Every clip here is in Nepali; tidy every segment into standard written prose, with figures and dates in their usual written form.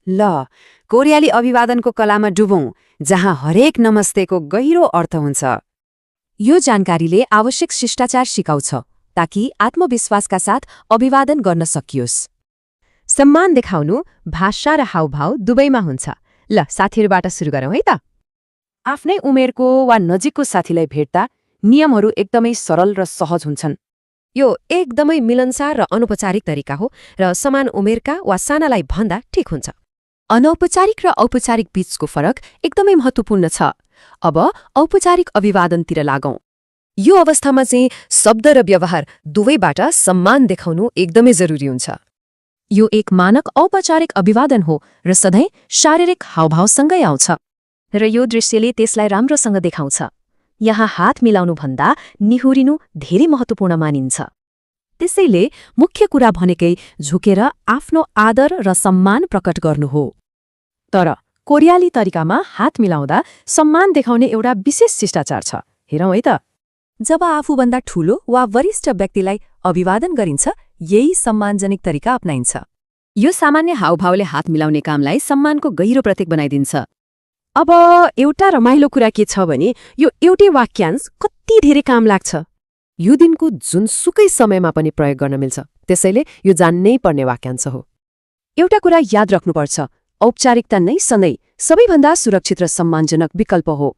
ल, कोरियाली अभिवादनको कलामा डुबौं, जहाँ हरेक नमस्तेको गहिरो अर्थ हुन्छ। यो जानकारीले आवश्यक शिष्टाचार सिकाउँछ ताकि आत्मविश्वासका साथ अभिवादन गर्न सकियोस्। सम्मान देखाउनु भाषा र हावभाव दुवैमा हुन्छ। ल, साथीहरूबाट सुरु गरौँ है त। आफ्नै उमेरको वा नजिकको साथीलाई भेट्दा नियमहरू एकदमै सरल र सहज हुन्छन्। यो एकदमै मिलनसार र अनौपचारिक तरिका हो र समान उमेरका वा सानालाई भन्दा ठिक हुन्छ। अनौपचारिक र औपचारिक बीचको फरक एकदमै महत्त्वपूर्ण छ। अब औपचारिक अभिवादनतिर लागौं। यो अवस्थामा चाहिँ शब्द र व्यवहार दुवैबाट सम्मान देखाउनु एकदमै जरुरी हुन्छ। यो एक मानक औपचारिक अभिवादन हो र सधैँ शारीरिक हावभावसँगै आउँछ र यो दृश्यले त्यसलाई राम्रोसँग देखाउँछ। यहाँ हात मिलाउनुभन्दा निहुरिनु धेरै महत्त्वपूर्ण मानिन्छ। त्यसैले मुख्य कुरा भनेकै झुकेर आफ्नो आदर र सम्मान प्रकट गर्नु हो। तर कोरियाली तरिकामा हात मिलाउँदा सम्मान देखाउने एउटा विशेष शिष्टाचार छ। हेरौँ है त। जब आफूभन्दा ठूलो वा वरिष्ठ व्यक्तिलाई अभिवादन गरिन्छ, यही सम्मानजनक तरिका अपनाइन्छ। यो सामान्य हावभावले हात मिलाउने कामलाई सम्मानको गहिरो प्रतीक बनाइदिन्छ। अब एउटा रमाइलो कुरा के छ भने यो एउटै वाक्यांश कति धेरै काम लाग्छ। यो दिनको जुनसुकै समयमा पनि प्रयोग गर्न मिल्छ। त्यसैले यो जान्नै पर्ने वाक्यांश हो। एउटा कुरा याद राख्नुपर्छ, औपचारिकता नै सधैँ सबैभन्दा सुरक्षित र सम्मानजनक विकल्प हो।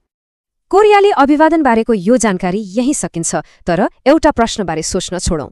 कोरियाली अभिवादन बारेको यो जानकारी यही सकिन्छ, तर एउटा प्रश्नबारे सोच्न छोडौं।